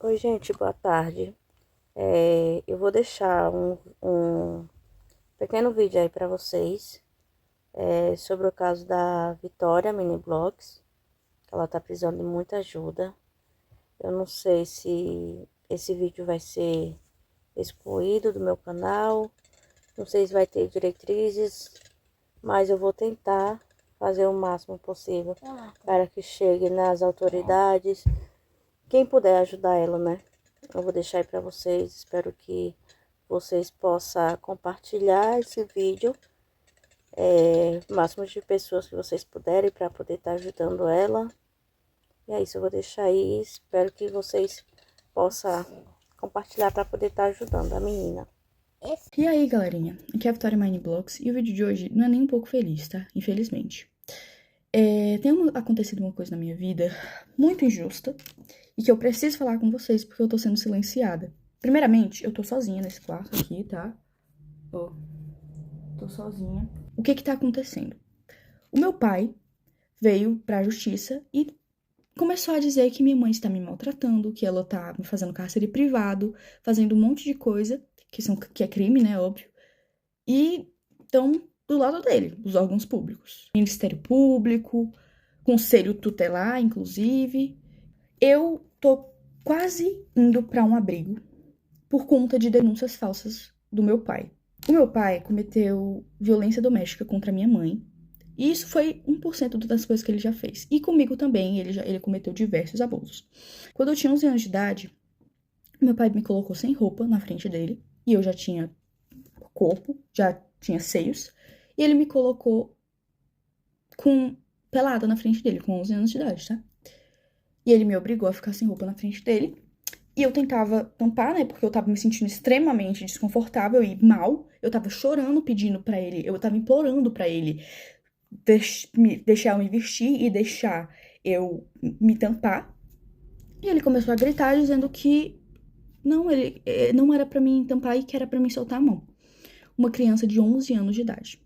Oi, gente, boa tarde. Eu vou deixar um pequeno vídeo aí para vocês sobre o caso da Vitória Mini Blogs, que ela tá precisando de muita ajuda. Eu não sei se esse vídeo vai ser excluído do meu canal, não sei se vai ter diretrizes, mas eu vou tentar fazer o máximo possível para que chegue nas autoridades. Quem puder ajudar ela, né? Eu vou deixar aí pra vocês. Espero que vocês possam compartilhar esse vídeo. O máximo de pessoas que vocês puderem para poder estar ajudando ela. E é isso, eu vou deixar aí. Espero que vocês possam compartilhar para poder estar ajudando a menina. E aí, galerinha? Aqui é a Vitória Mini Blogs e o vídeo de hoje não é nem um pouco feliz, tá? Infelizmente. Acontecido uma coisa na minha vida muito injusta e que eu preciso falar com vocês porque eu tô sendo silenciada. Primeiramente, eu tô sozinha nesse quarto aqui, tá? Tô sozinha. O que tá acontecendo? O meu pai veio pra justiça e começou a dizer que minha mãe está me maltratando, que ela tá me fazendo cárcere privado, fazendo um monte de coisa, que é crime, né, óbvio. E estão do lado dele, os órgãos públicos. Ministério Público, Conselho Tutelar, inclusive. Eu tô quase indo para um abrigo por conta de denúncias falsas do meu pai. O meu pai cometeu violência doméstica contra minha mãe. E isso foi 1% das coisas que ele já fez. E comigo também, ele cometeu diversos abusos. Quando eu tinha 11 anos de idade, meu pai me colocou sem roupa na frente dele. E eu já tinha corpo, já tinha seios. E ele me colocou pelada na frente dele, com 11 anos de idade, tá? E ele me obrigou a ficar sem roupa na frente dele. E eu tentava tampar, né? Porque eu tava me sentindo extremamente desconfortável e mal. Eu tava chorando, pedindo pra ele, eu tava implorando pra ele deixar eu me vestir e deixar eu me tampar. E ele começou a gritar, dizendo que ele não era pra mim tampar e que era pra mim soltar a mão. Uma criança de 11 anos de idade.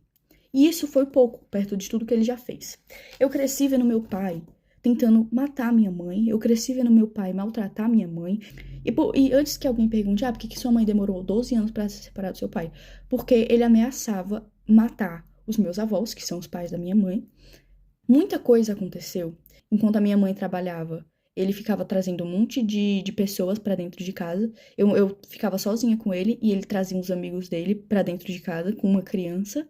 E isso foi pouco, perto de tudo que ele já fez. Eu cresci vendo meu pai tentando matar minha mãe. Eu cresci vendo meu pai maltratar minha mãe. E antes que alguém pergunte, por que sua mãe demorou 12 anos para se separar do seu pai? Porque ele ameaçava matar os meus avós, que são os pais da minha mãe. Muita coisa aconteceu enquanto a minha mãe trabalhava. Ele ficava trazendo um monte de pessoas pra dentro de casa. Eu ficava sozinha com ele e ele trazia uns amigos dele pra dentro de casa com uma criança,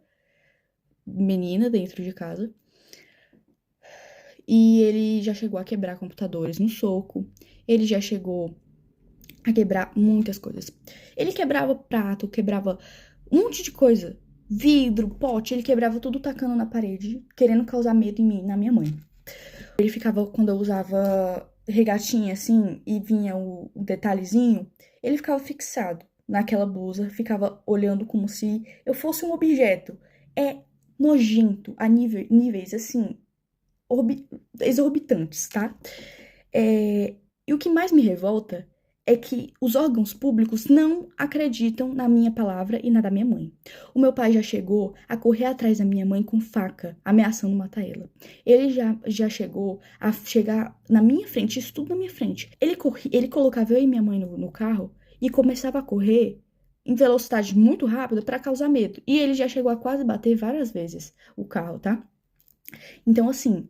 menina dentro de casa. E ele já chegou a quebrar computadores no soco. Ele já chegou a quebrar muitas coisas. Ele quebrava prato, quebrava um monte de coisa. Vidro, pote, ele quebrava tudo tacando na parede, querendo causar medo em mim, na minha mãe. Ele ficava, quando eu usava regatinha assim, e vinha o detalhezinho, ele ficava fixado naquela blusa, ficava olhando como se eu fosse um objeto. É nojento a níveis assim, exorbitantes, tá? E o que mais me revolta é que os órgãos públicos não acreditam na minha palavra e na da minha mãe. O meu pai já chegou a correr atrás da minha mãe com faca, ameaçando matar ela. Ele já chegou a chegar na minha frente, isso tudo na minha frente. Ele colocava eu e minha mãe no carro e começava a correr em velocidade muito rápida para causar medo. E ele já chegou a quase bater várias vezes o carro, tá? Então, assim,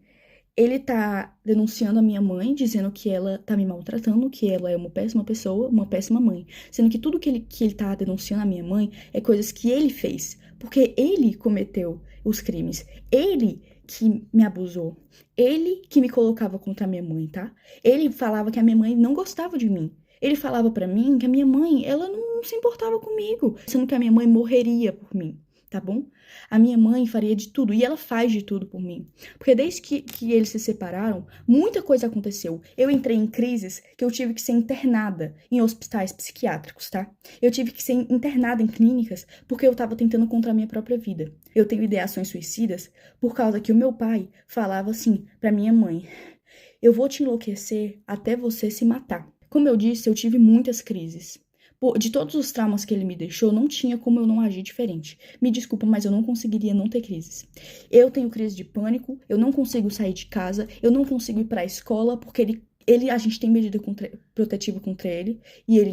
ele tá denunciando a minha mãe, dizendo que ela tá me maltratando, que ela é uma péssima pessoa, uma péssima mãe. Sendo que tudo que ele tá denunciando a minha mãe é coisas que ele fez. Porque ele cometeu os crimes. Ele que me abusou. Ele que me colocava contra a minha mãe, tá? Ele falava que a minha mãe não gostava de mim. Ele falava pra mim que a minha mãe, ela não se importava comigo. Sendo que a minha mãe morreria por mim, tá bom? A minha mãe faria de tudo, e ela faz de tudo por mim. Porque desde que eles se separaram, muita coisa aconteceu. Eu entrei em crises que eu tive que ser internada em hospitais psiquiátricos, tá? Eu tive que ser internada em clínicas porque eu tava tentando contra a minha própria vida. Eu tenho ideações suicidas por causa que o meu pai falava assim pra minha mãe: eu vou te enlouquecer até você se matar. Como eu disse, eu tive muitas crises. De todos os traumas que ele me deixou, não tinha como eu não agir diferente. Me desculpa, mas eu não conseguiria não ter crises. Eu tenho crise de pânico, eu não consigo sair de casa, eu não consigo ir pra escola, porque a gente tem medida protetiva contra ele, e ele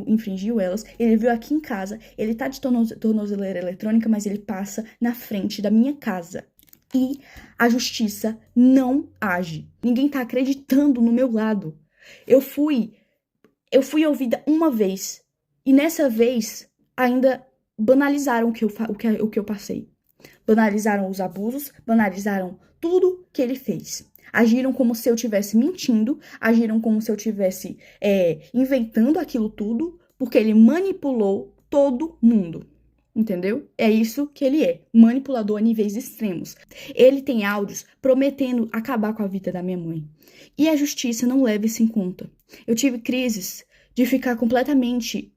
infringiu elas. Ele veio aqui em casa, ele tá de tornozeleira eletrônica, mas ele passa na frente da minha casa. E a justiça não age. Ninguém tá acreditando no meu lado. Eu fui ouvida uma vez. E nessa vez, ainda banalizaram o que eu passei. Banalizaram os abusos, banalizaram tudo que ele fez. Agiram como se eu estivesse mentindo, agiram como se eu estivesse inventando aquilo tudo, porque ele manipulou todo mundo. Entendeu? É isso que ele é, manipulador a níveis extremos. Ele tem áudios prometendo acabar com a vida da minha mãe. E a justiça não leva isso em conta. Eu tive crises de ficar completamente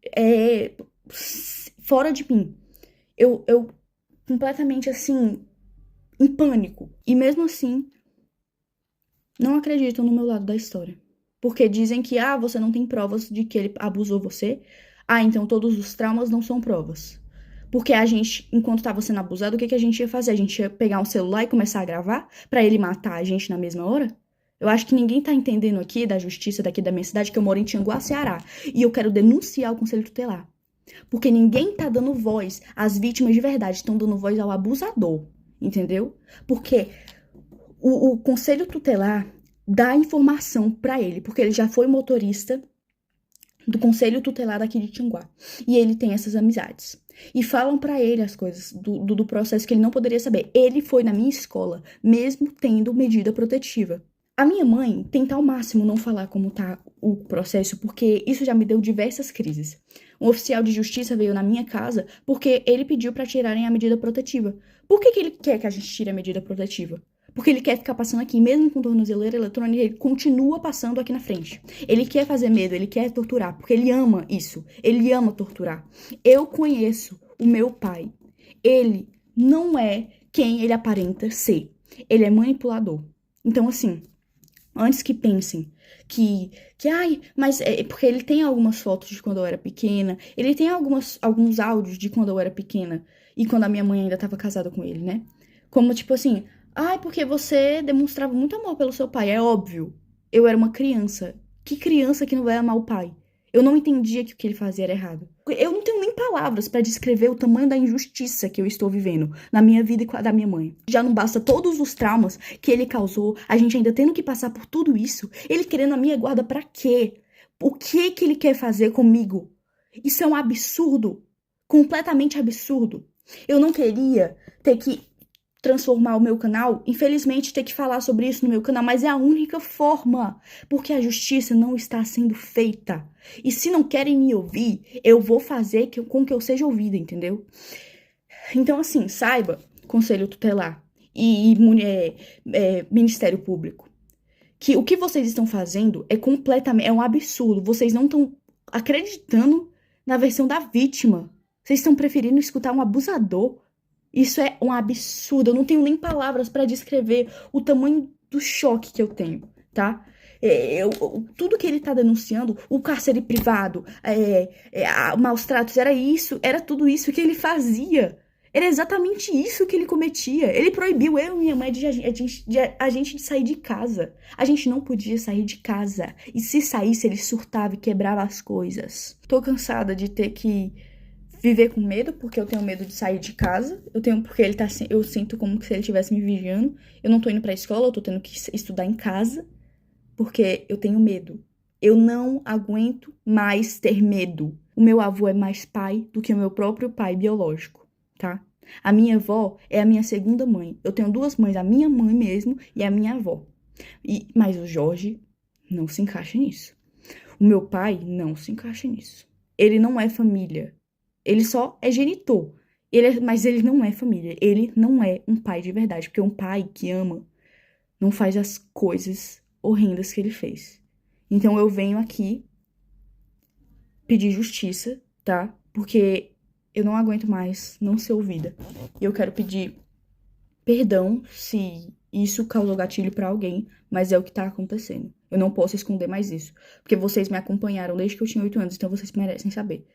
fora de mim. Eu completamente assim, em pânico. E mesmo assim, não acreditam no meu lado da história. Porque dizem que, você não tem provas de que ele abusou você. Então todos os traumas não são provas. Porque a gente, enquanto estava sendo abusado, o que a gente ia fazer? A gente ia pegar um celular e começar a gravar pra ele matar a gente na mesma hora? Eu acho que ninguém tá entendendo aqui da justiça daqui da minha cidade, que eu moro em Tianguá, Ceará. E eu quero denunciar o Conselho Tutelar. Porque ninguém tá dando voz às vítimas de verdade, estão dando voz ao abusador. Entendeu? Porque o Conselho Tutelar dá informação pra ele, porque ele já foi motorista do Conselho Tutelar daqui de Tianguá. E ele tem essas amizades. E falam pra ele as coisas do processo que ele não poderia saber. Ele foi na minha escola, mesmo tendo medida protetiva. A minha mãe tenta ao máximo não falar como tá o processo, porque isso já me deu diversas crises. Um oficial de justiça veio na minha casa porque ele pediu pra tirarem a medida protetiva. Por que ele quer que a gente tire a medida protetiva? Porque ele quer ficar passando aqui, mesmo com tornozeleira eletrônica, ele continua passando aqui na frente. Ele quer fazer medo, ele quer torturar, porque ele ama isso. Ele ama torturar. Eu conheço o meu pai. Ele não é quem ele aparenta ser. Ele é manipulador. Então, assim, antes que pensem mas porque ele tem algumas fotos de quando eu era pequena, ele tem alguns áudios de quando eu era pequena e quando a minha mãe ainda estava casada com ele, né? Como tipo assim, porque você demonstrava muito amor pelo seu pai. É óbvio. Eu era uma criança. Que criança que não vai amar o pai? Eu não entendia que o que ele fazia era errado. Eu não tenho nem palavras pra descrever o tamanho da injustiça que eu estou vivendo na minha vida e com a da minha mãe. Já não basta todos os traumas que ele causou, a gente ainda tendo que passar por tudo isso, ele querendo a minha guarda pra quê? O que ele quer fazer comigo? Isso é um absurdo. Completamente absurdo. Eu não queria ter que transformar o meu canal, infelizmente ter que falar sobre isso no meu canal, mas é a única forma, porque a justiça não está sendo feita. E se não querem me ouvir, eu vou fazer com que eu seja ouvida, entendeu? Então, assim, saiba, Conselho Tutelar e Ministério Público, que o que vocês estão fazendo é um absurdo. Vocês não estão acreditando na versão da vítima. Vocês estão preferindo escutar um abusador. Isso é um absurdo. Eu não tenho nem palavras pra descrever o tamanho do choque que eu tenho, tá? Tudo que ele tá denunciando, o cárcere privado, maus tratos, era tudo isso que ele fazia. Era exatamente isso que ele cometia. Ele proibiu eu e minha mãe de a gente de sair de casa. A gente não podia sair de casa. E se saísse, ele surtava e quebrava as coisas. Tô cansada de ter que viver com medo, porque eu tenho medo de sair de casa. Porque eu sinto como se ele estivesse me vigiando. Eu não tô indo pra escola, eu tô tendo que estudar em casa, porque eu tenho medo. Eu não aguento mais ter medo. O meu avô é mais pai do que o meu próprio pai biológico, tá? A minha avó é a minha segunda mãe. Eu tenho duas mães, a minha mãe mesmo e a minha avó. Mas o Jorge não se encaixa nisso. O meu pai não se encaixa nisso. Ele não é família. Ele só é genitor. Mas ele não é família. Ele não é um pai de verdade. Porque um pai que ama não faz as coisas horrendas que ele fez. Então eu venho aqui pedir justiça, tá? Porque eu não aguento mais não ser ouvida. E eu quero pedir perdão se isso causou gatilho pra alguém, mas é o que tá acontecendo. Eu não posso esconder mais isso. Porque vocês me acompanharam desde que eu tinha 8 anos, então vocês merecem saber.